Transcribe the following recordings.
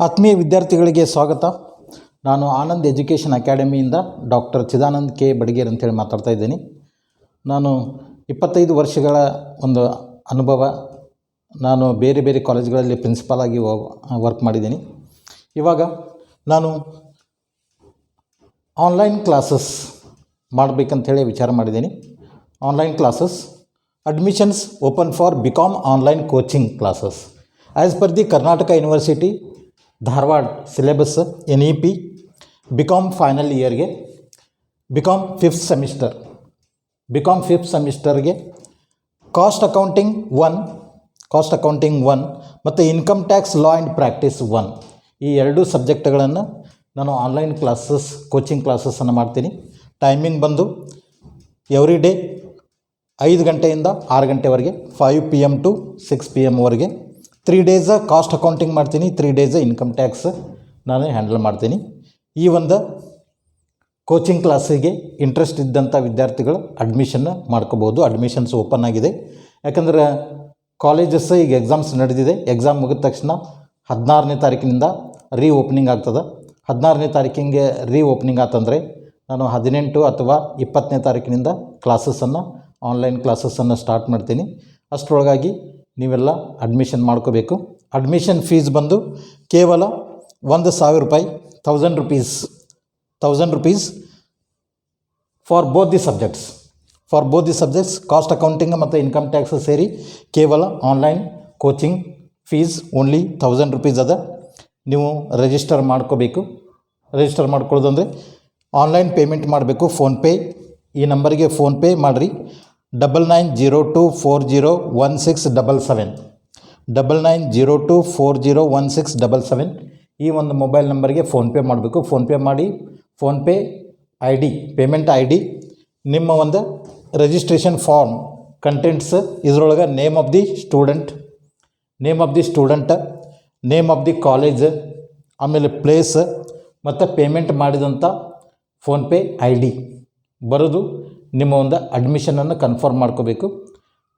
ಆತ್ಮೀಯ ವಿದ್ಯಾರ್ಥಿಗಳಿಗೆ ಸ್ವಾಗತ. ನಾನು ಆನಂದ್ ಎಜುಕೇಷನ್ ಅಕಾಡೆಮಿಯಿಂದ ಡಾಕ್ಟರ್ ಚಿದಾನಂದ್ ಕೆ ಬಡಿಗೇರ್ ಅಂತೇಳಿ ಮಾತಾಡ್ತಾ ಇದ್ದೀನಿ. ನಾನು 25 ವರ್ಷಗಳ ಒಂದು ಅನುಭವ. ನಾನು ಬೇರೆ ಬೇರೆ ಕಾಲೇಜ್ಗಳಲ್ಲಿ ಪ್ರಿನ್ಸಿಪಾಲ್ ಆಗಿ ವರ್ಕ್ ಮಾಡಿದ್ದೀನಿ. ಇವಾಗ ನಾನು ಆನ್ಲೈನ್ ಕ್ಲಾಸಸ್ ಮಾಡಬೇಕಂಥೇಳಿ ವಿಚಾರ ಮಾಡಿದ್ದೀನಿ. Online classes admissions open for BCom online coaching classes as per the Karnataka university Dharwad syllabus NEP BCom final ಇಯರ್ಗೆ, ಬಿಕಾಮ್ ಫಿಫ್ತ್ ಸೆಮಿಸ್ಟರ್ಗೆ ಕಾಸ್ಟ್ ಅಕೌಂಟಿಂಗ್ 1 ಮತ್ತು income tax law and practice 1 ಈ ಎರಡೂ ಸಬ್ಜೆಕ್ಟ್ಗಳನ್ನು ನಾನು ಆನ್ಲೈನ್ ಕ್ಲಾಸಸ್ ಕೋಚಿಂಗ್ ಕ್ಲಾಸಸ್ಸನ್ನು ಮಾಡ್ತೀನಿ. ಟೈಮಿಂಗ್ ಬಂದು ಎವ್ರಿ ಡೇ 5 ಗಂಟೆಯಿಂದ 6 ಗಂಟೆವರೆಗೆ, 5 PM to 6 PM 3 D'Sa cost accounting ಮಾಡ್ತೀನಿ, 3 ಡೇಸ ಇನ್ಕಮ್ ಟ್ಯಾಕ್ಸ್ ನಾನು ಹ್ಯಾಂಡಲ್ ಮಾಡ್ತೀನಿ. ಈ ಒಂದು ಕೋಚಿಂಗ್ ಕ್ಲಾಸಿಗೆ ಇಂಟ್ರೆಸ್ಟ್ ಇದ್ದಂಥ ವಿದ್ಯಾರ್ಥಿಗಳು ಅಡ್ಮಿಷನ್ ಮಾಡ್ಕೋಬೋದು. ಅಡ್ಮಿಷನ್ಸ್ ಓಪನ್ ಆಗಿದೆ. ಯಾಕಂದರೆ ಕಾಲೇಜಸ್ ಈಗ ಎಕ್ಸಾಮ್ಸ್ ನಡೆದಿದೆ. ಎಕ್ಸಾಮ್ ಮುಗಿದ ತಕ್ಷಣ 16ನೇ ತಾರೀಕಿನಿಂದ ಓಪನಿಂಗ್ ಆಗ್ತದೆ. 16ನೇ ತಾರೀಕಿಗೆ ಓಪನಿಂಗ್ ಆತಂದರೆ ನಾನು 18 ಅಥವಾ 20ನೇ ತಾರೀಕಿನಿಂದ ಆನ್ಲೈನ್ ಕ್ಲಾಸಸ್ಸನ್ನು ಸ್ಟಾರ್ಟ್ ಮಾಡ್ತೀನಿ. ಅಷ್ಟರೊಳಗಾಗಿ ನೀವೆಲ್ಲ ಅಡ್ಮಿಷನ್ ಮಾಡ್ಕೋಬೇಕು. ಅಡ್ಮಿಷನ್ ಫೀಸ್ ಬಂದು ಕೇವಲ 1,000 ರೂಪಾಯಿ, 1000 rupees for both the subjects cost accounting ಮತ್ತು ಇನ್ಕಮ್ ಟ್ಯಾಕ್ಸ್ ಸೇರಿ ಕೇವಲ online coaching fees only 1000 rupees ಅದ. ನೀವು ರಿಜಿಸ್ಟರ್ ಮಾಡ್ಕೋಬೇಕು. ರಿಜಿಸ್ಟರ್ ಮಾಡ್ಕೊಳ್ಳೋದು ಅಂದರೆ ಆನ್ಲೈನ್ ಪೇಮೆಂಟ್ ಮಾಡಬೇಕು. ಫೋನ್ಪೇ, ಈ ನಂಬರಿಗೆ ಫೋನ್ಪೇ ಮಾಡಿರಿ. 9902401677 9902401677 ಈ ಒಂದು ಮೊಬೈಲ್ ನಂಬರ್ಗೆ ಫೋನ್ಪೇ ಮಾಡಬೇಕು. ಫೋನ್ಪೇ ಮಾಡಿ ಫೋನ್ಪೇ ಪೇಮೆಂಟ್ ID, ನಿಮ್ಮ ಒಂದು ರಿಜಿಸ್ಟ್ರೇಷನ್ ಫಾರ್ಮ್ ಕಂಟೆಂಟ್ಸ್, ಇದರೊಳಗೆ name of the student, name of the college, ಆಮೇಲೆ ಪ್ಲೇಸ್ ಮತ್ತು ಪೇಮೆಂಟ್ ಮಾಡಿದಂಥ ಫೋನ್ಪೇ ID ಬರೋದು ನಿಮ್ಮ ಒಂದು ಅಡ್ಮಿಷನನ್ನು ಕನ್ಫರ್ಮ್ ಮಾಡ್ಕೋಬೇಕು.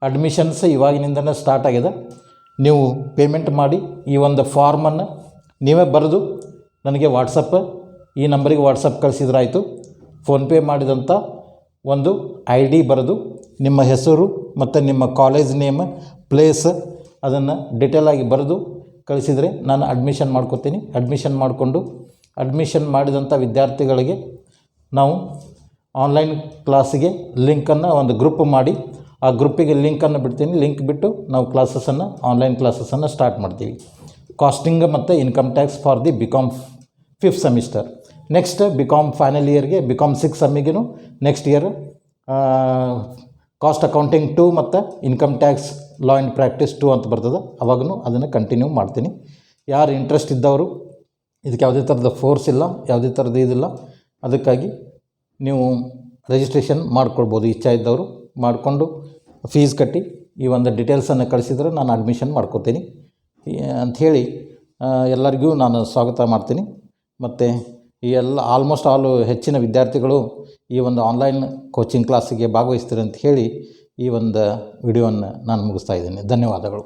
ಅಡ್ಮಿಷನ್ಸ್ ಇವಾಗಿನಿಂದನೇ ಸ್ಟಾರ್ಟ್ ಆಗಿದೆ. ನೀವು ಪೇಮೆಂಟ್ ಮಾಡಿ ಈ ಒಂದು ಫಾರ್ಮನ್ನು ನೀವೇ ಬರೆದು ನನಗೆ ಈ ನಂಬರಿಗೆ ವಾಟ್ಸಪ್ ಕಳಿಸಿದ್ರಾಯಿತು. ಫೋನ್ಪೇ ಮಾಡಿದಂಥ ಒಂದು ID ಬರೆದು ನಿಮ್ಮ ಹೆಸರು ಮತ್ತು ನಿಮ್ಮ ಕಾಲೇಜ್ ನೇಮ್, ಪ್ಲೇಸ್ ಅದನ್ನು ಡಿಟೇಲಾಗಿ ಬರೆದು ಕಳಿಸಿದರೆ ನಾನು ಅಡ್ಮಿಷನ್ ಮಾಡ್ಕೋತೀನಿ. ಅಡ್ಮಿಷನ್ ಮಾಡಿದಂಥ ವಿದ್ಯಾರ್ಥಿಗಳಿಗೆ ನಾವು ಆನ್ಲೈನ್ ಕ್ಲಾಸಿಗೆ ಲಿಂಕನ್ನು ಒಂದು ಗ್ರೂಪ್ ಮಾಡಿ ಆ ಗ್ರೂಪಿಗೆ ಲಿಂಕನ್ನು ಬಿಡ್ತೀನಿ. ಲಿಂಕ್ ಬಿಟ್ಟು ನಾವು ಆನ್ಲೈನ್ ಕ್ಲಾಸಸ್ಸನ್ನು ಸ್ಟಾರ್ಟ್ ಮಾಡ್ತೀವಿ. ಕಾಸ್ಟಿಂಗ್ ಮತ್ತು income tax for the BCom 5th semester. Next BCom final ಇಯರ್ಗೆ, ಬಿಕಾಮ್ 6 ಸೆಮ್ಮಿಗೂ ನೆಕ್ಸ್ಟ್ ಇಯರ್ ಕಾಸ್ಟ್ ಅಕೌಂಟಿಂಗ್ 2 ಮತ್ತು income tax law and practice 2 ಅಂತ ಬರ್ತದೆ. ಅವಾಗೂ ಅದನ್ನು ಕಂಟಿನ್ಯೂ ಮಾಡ್ತೀನಿ. ಯಾರು ಇಂಟ್ರೆಸ್ಟ್ ಇದ್ದವರು, ಇದಕ್ಕೆ ಯಾವುದೇ ಥರದ ಫೋರ್ಸ್ ಇಲ್ಲ, ಯಾವುದೇ ಥರದ ಇದಿಲ್ಲ. ಅದಕ್ಕಾಗಿ ನೀವು ರಿಜಿಸ್ಟ್ರೇಷನ್ ಮಾಡ್ಕೊಳ್ಬೋದು. ಇಚ್ಛೆ ಇದ್ದವರು ಮಾಡಿಕೊಂಡು ಫೀಸ್ ಕಟ್ಟಿ ಈ ಒಂದು ಡೀಟೇಲ್ಸನ್ನು ಕಳಿಸಿದ್ರೆ ನಾನು ಅಡ್ಮಿಷನ್ ಮಾಡ್ಕೋತೀನಿ ಅಂಥೇಳಿ ಎಲ್ಲರಿಗೂ ನಾನು ಸ್ವಾಗತ ಮಾಡ್ತೀನಿ. ಮತ್ತು ಈ ಆಲ್ಮೋಸ್ಟ್ ಹೆಚ್ಚಿನ ವಿದ್ಯಾರ್ಥಿಗಳು ಈ ಒಂದು ಆನ್ಲೈನ್ ಕೋಚಿಂಗ್ ಕ್ಲಾಸಿಗೆ ಭಾಗವಹಿಸ್ತೀರಿ ಅಂತ ಹೇಳಿ ಈ ಒಂದು ವಿಡಿಯೋವನ್ನು ನಾನು ಮುಗಿಸ್ತಾ ಇದ್ದೀನಿ. ಧನ್ಯವಾದಗಳು.